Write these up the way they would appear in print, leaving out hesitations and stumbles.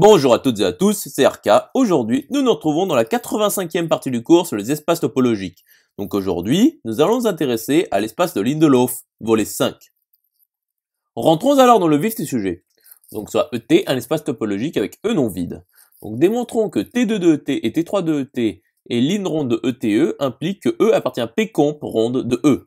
Bonjour à toutes et à tous, c'est RK. Aujourd'hui, nous nous retrouvons dans la 85e partie du cours sur les espaces topologiques. Donc aujourd'hui, nous allons nous intéresser à l'espace de Lindelof, volet 5. Rentrons alors dans le vif du sujet. Donc soit ET, un espace topologique avec E non vide. Donc démontrons que T2 de ET et T3 de ET et ligne ronde de ETE impliquent que E appartient à P comp ronde de E.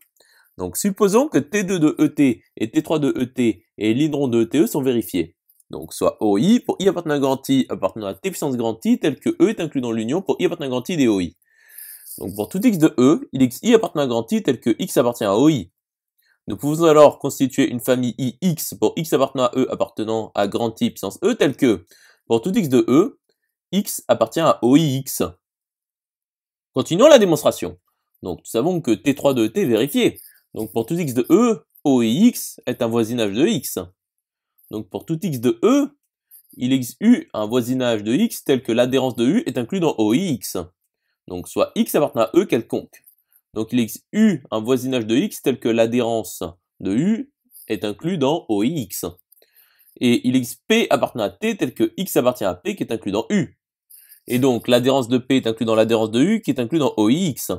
Donc supposons que T2 de ET et T3 de ET et ligne ronde de ETE sont vérifiés. Donc soit OI pour I appartenant à grand I appartenant à T puissance grand I tel que E est inclus dans l'union pour I appartenant à grand I des OI. Donc pour tout X de E, il existe I appartenant à grand I tel que X appartient à OI. Nous pouvons alors constituer une famille IX pour X appartenant à E appartenant à grand I puissance E tel que pour tout X de E, X appartient à OIX. Continuons la démonstration. Donc nous savons que T3 de ET est vérifié. Donc pour tout X de E, OIX est un voisinage de X. Donc pour tout X de E, il existe U un voisinage de X tel que l'adhérence de U est inclus dans OIX. Donc soit X appartenant à E quelconque. Donc il existe U un voisinage de X tel que l'adhérence de U est inclus dans OIX. Et il existe P appartenant à T tel que X appartient à P qui est inclus dans U. Et donc l'adhérence de P est inclus dans l'adhérence de U qui est inclus dans OIX.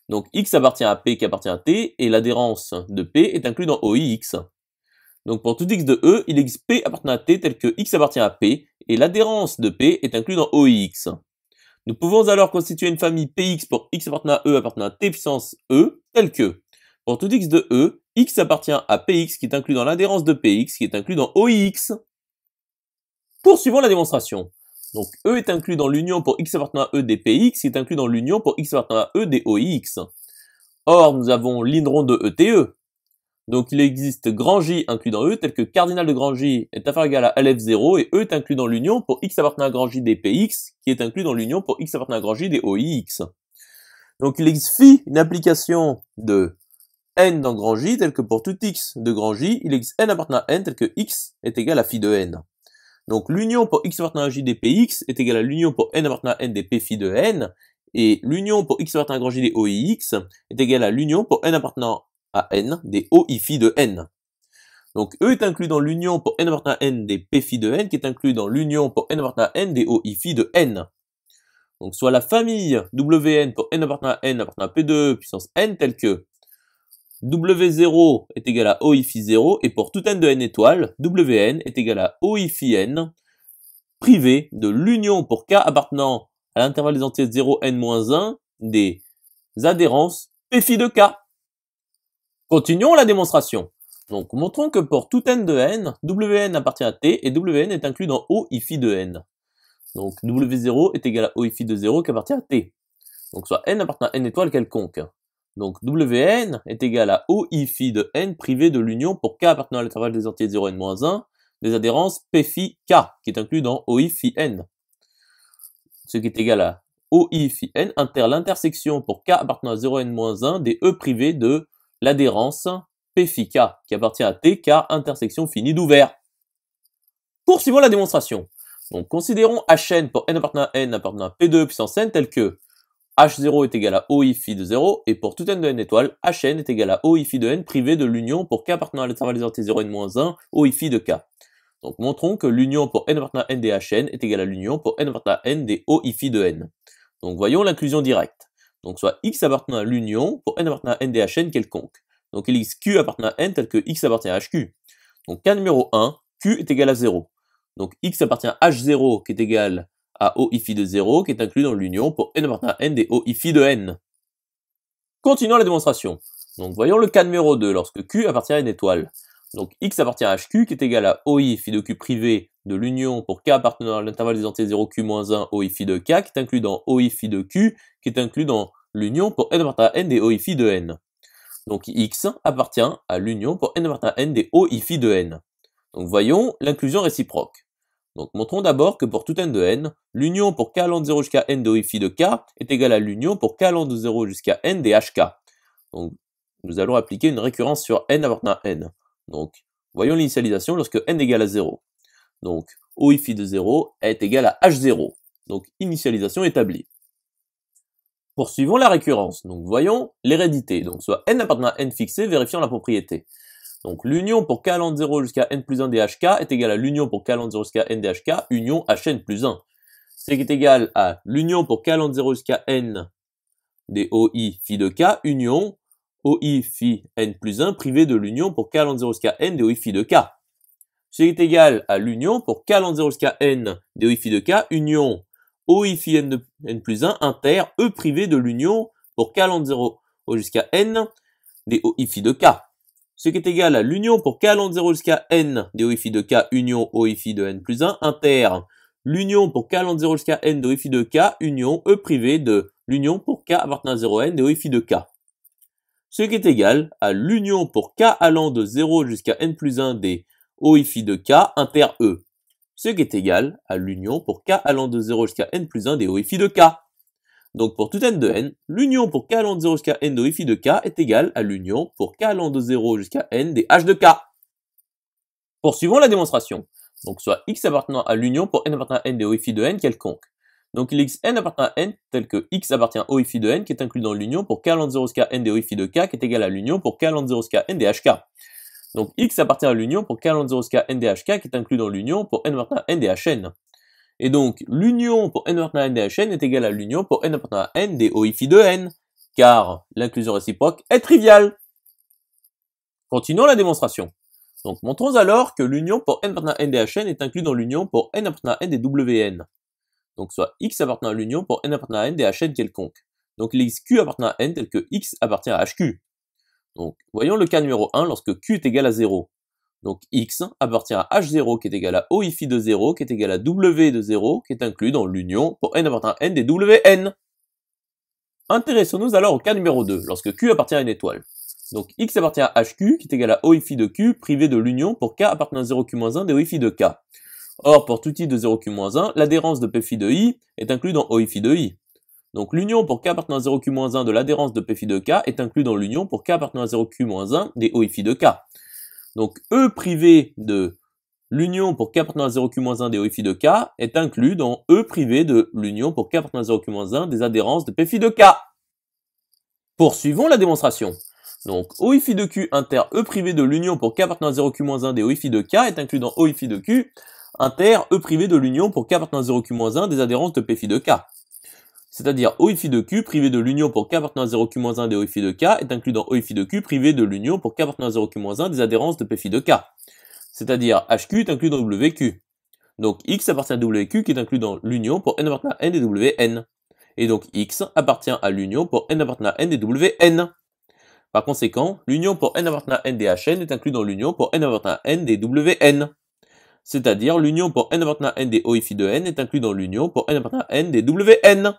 Donc X appartient à P qui appartient à T et l'adhérence de P est inclus dans OIX. Donc pour tout X de E, il existe P appartenant à T tel que X appartient à P, et l'adhérence de P est inclus dans OIX. Nous pouvons alors constituer une famille PX pour X appartenant à E appartenant à T puissance E, tel que, pour tout X de E, X appartient à PX qui est inclus dans l'adhérence de PX qui est inclus dans OIX. Poursuivons la démonstration. Donc E est inclus dans l'union pour X appartenant à E des PX qui est inclus dans l'union pour X appartenant à E des OIX. Or, nous avons ligne ronde de ETE. Donc il existe grand J inclus dans E tel que cardinal de grand J est inférieur ou égal à LF0 et E est inclus dans l'union pour X appartenant à grand J des PX qui est inclus dans l'union pour X appartenant à grand J des OIX. Donc il existe phi une application de N dans grand J tel que pour tout X de grand J, il existe N appartenant à N tel que X est égal à phi de N. Donc l'union pour X appartenant à J des PX est égal à l'union pour N appartenant à N des P phi de N et l'union pour X appartenant à grand J des OIX est égal à l'union pour N appartenant à N des OI phi de N. Donc E est inclus dans l'union pour N appartenant à N des P phi de N qui est inclus dans l'union pour N appartenant à N des OI phi de N. Donc soit la famille WN pour N appartenant à N appartenant à P2 puissance N telle que W0 est égal à OI phi 0 et pour tout N de N étoiles, WN est égal à OI phi N privé de l'union pour K appartenant à l'intervalle des entiers 0 N-1 des adhérences P phi de K. Continuons la démonstration. Donc, montrons que pour tout n de n, Wn appartient à t et Wn est inclus dans O phi de n. Donc, W0 est égal à O phi de 0 qui appartient à t. Donc, soit n appartient à n étoile quelconque. Donc, Wn est égal à O phi de n privé de l'union pour k appartenant à l'intervalle des entiers 0 n-1 des adhérences p phi k qui est inclus dans O phi n. Ce qui est égal à O phi n inter l'intersection pour k appartenant à 0 n-1 des e privés de l'adhérence P phi K qui appartient à T car intersection finie d'ouvert. Poursuivons la démonstration. Donc considérons Hn pour n appartenant à P2 puissance n tel que H0 est égal à OI phi de 0 et pour tout n de n étoiles, Hn est égal à OI phi de n privé de l'union pour k appartenant à l'intervalle des entiers 0 n-1 OI phi de k. Donc montrons que l'union pour n appartenant à n des Hn est égale à l'union pour n appartenant à n des OI phi de n. Donc voyons l'inclusion directe. Donc soit X appartenant à l'union pour N appartenant à N des Hn quelconque. Donc il existe Q appartenant à N tel que X appartient à HQ. Donc cas numéro 1, Q est égal à 0. Donc X appartient à H0 qui est égal à OI phi de 0 qui est inclus dans l'union pour N appartenant à N des OI phi de N. Continuons la démonstration. Donc voyons le cas numéro 2 lorsque Q appartient à une étoile. Donc X appartient à HQ qui est égal à OI phi de Q privé de l'union pour K appartenant à l'intervalle des entiers 0Q-1 OI phi de K qui est inclus dans OI phi de Q qui est inclus dans l'union pour N appartenant à N des OI phi de N. Donc X appartient à l'union pour N appartenant à N des OI phi de N. Donc voyons l'inclusion réciproque. Donc montrons d'abord que pour tout N de N, l'union pour K allant de 0 jusqu'à N de OI phi de K est égale à l'union pour K allant de 0 jusqu'à N des HK. Donc nous allons appliquer une récurrence sur N appartenant à N. Donc voyons l'initialisation lorsque N égale à 0. Donc OI phi de 0 est égal à H0. Donc initialisation établie. Poursuivons la récurrence. Donc voyons l'hérédité. Donc soit n appartenant à n fixé vérifiant la propriété. Donc l'union pour k allant de 0 jusqu'à n plus 1 dhk est égale à l'union pour k allant de 0 jusqu'à n dhk union hn plus 1. Ce qui est égal à l'union pour k allant de 0 jusqu'à n des OI phi de k union OI phi n plus 1 privé de l'union pour k allant de 0 jusqu'à n des OI phi de k. Ce qui est égal à l'union pour k allant de 0 jusqu'à n des OI phi de k union OI phi n plus 1 inter E privé de l'union pour k allant de 0 jusqu'à n des OI phi de k. Ce qui est égal à l'union pour k allant de 0 jusqu'à n des OI phi de k union OI phi de n plus 1 inter l'union pour k allant de 0 jusqu'à n des OI phi de k union E privé de l'union pour k appartenant à 0n des OI phi de k. Ce qui est égal à l'union pour k allant de 0 jusqu'à n plus 1 des OI phi de k inter E. Ce qui est égal à l'union pour k allant de 0 jusqu'à n plus 1 des OI phi de k. Donc pour tout n de n, l'union pour k allant de 0 jusqu'à n de OI phi de k est égale à l'union pour k allant de 0 jusqu'à n des h de k. Poursuivons la démonstration. Donc soit x appartenant à l'union pour n appartenant à n des OI phi de n quelconque. Donc il existe n appartenant à n tel que x appartient à OI phi de n qui est inclus dans l'union pour k allant de 0 jusqu'à n des OI phi de k qui est égal à l'union pour k allant de 0 jusqu'à n des hk. Donc x appartient à l'union pour k allant de 0 jusqu'à n des hk qui est inclus dans l'union pour n appartenant à n des hn. Et donc, l'union pour n appartenant à n des hn est égale à l'union pour n appartenant à n des OI phi de n, car l'inclusion réciproque est triviale. Continuons la démonstration. Donc, montrons alors que l'union pour n appartenant à n des hn est inclus dans l'union pour n appartenant à n des wn. Donc, soit x appartenant à l'union pour n appartenant à n des hn quelconque. Donc, il existe q appartenant à n tel que x appartient à hq. Donc, voyons le cas numéro 1 lorsque q est égal à 0. Donc x appartient à h0 qui est égal à OI phi de 0 qui est égal à w de 0 qui est inclus dans l'union pour n appartenant à n des wn. Intéressons-nous alors au cas numéro 2, lorsque q appartient à une étoile. Donc x appartient à hq qui est égal à OI phi de q privé de l'union pour k appartenant à 0q-1 des OI phi de k. Or pour tout i de 0q-1, l'adhérence de p phi de i est inclus dans OI phi de i. Donc l'union pour k appartenant à 0q-1 de l'adhérence de p phi de k est inclus dans l'union pour k appartenant à 0q-1 des OI phi de k. Donc E privé de l'union pour k appartenant à 0q-1 des OI phi de k est inclus dans E privé de l'union pour k appartenant à 0q-1 des adhérences de p phi de k. Poursuivons la démonstration. Donc OI phi de q inter E privé de l'union pour k appartenant à 0q-1 des OI phi de k est inclus dans OI phi de q inter E privé de l'union pour k appartenant à 0q-1 des adhérences de p phi de k. C'est-à-dire OI phi de q privé de l'union pour k appartenant à 0q-1 des OI phi de k est inclus dans OI phi de q privé de l'union pour k appartenant à 0q-1 des adhérences de p phi de k. C'est-à-dire hq est inclus dans wq. Donc x appartient à wq qui est inclus dans l'union pour n appartenant à n des wn. Et donc x appartient à l'union pour n appartenant à n des wn. Par conséquent, l'union pour n appartenant à n des hn est inclus dans l'union pour n appartenant à n des wn. C'est-à-dire l'union pour n appartenant à n des OI phi de n est inclus dans l'union pour n appartenant à n des wn.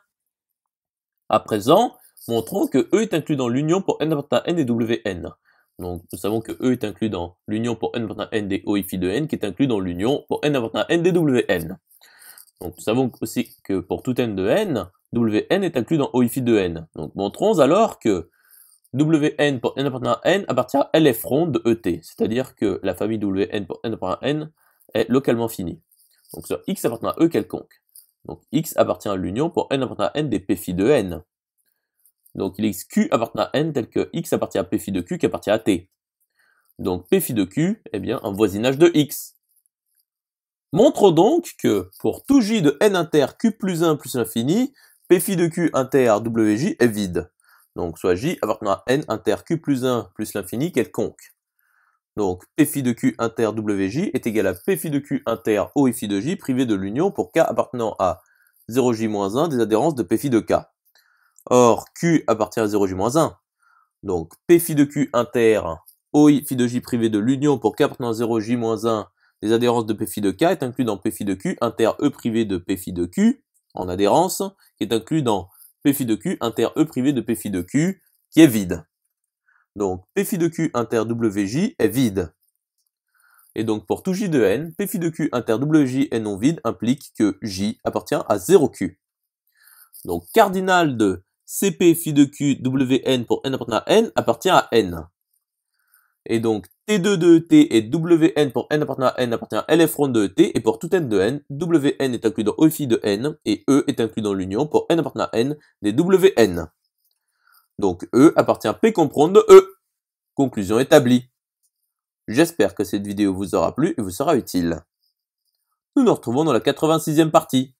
À présent, montrons que E est inclus dans l'union pour n appartenant à n des wn. Donc nous savons que E est inclus dans l'union pour n appartenant à n des OI phi de n qui est inclus dans l'union pour n appartenant à n des wn. Donc nous savons aussi que pour tout n de n, wn est inclus dans OI phi de n. Donc montrons alors que wn pour n appartenant à n appartient à LF ronde de ET, c'est-à-dire que la famille wn pour n appartenant à n est localement finie. Donc sur x appartenant à E quelconque. Donc x appartient à l'union pour n appartenant à n des p phi de n. Donc il existe q appartenant à n tel que x appartient à p phi de q qui appartient à t. Donc p phi de q est bien un voisinage de x. Montre donc que pour tout j de n inter q plus 1 plus l'infini, p phi de q inter wj est vide. Donc soit j appartenant à n inter q plus 1 plus l'infini quelconque. Donc p phi de q inter wj est égal à p phi de q inter OI phi de j privé de l'union pour k appartenant à 0j-1 des adhérences de p phi de k. Or q appartient à 0j-1. Donc p phi de q inter OI phi de j privé de l'union pour k appartenant à 0j-1 des adhérences de p phi de k est inclus dans p phi de q inter E privé de p phi de q en adhérence qui est inclus dans p phi de q inter E privé de p phi de q qui est vide. Donc p phi de q inter wj est vide. Et donc pour tout j de n, p phi de q inter wj est non vide implique que j appartient à 0q. Donc cardinal de cp phi de q wn pour n appartenant à n appartient à n. Et donc t2 de t et wn pour n appartenant à n appartient à lf ronde de t et pour tout n de n, wn est inclus dans OI phi de n et E est inclus dans l'union pour n appartenant à n des wn. Donc E appartient à P comprendre de E. Conclusion établie. J'espère que cette vidéo vous aura plu et vous sera utile. Nous nous retrouvons dans la 86e partie.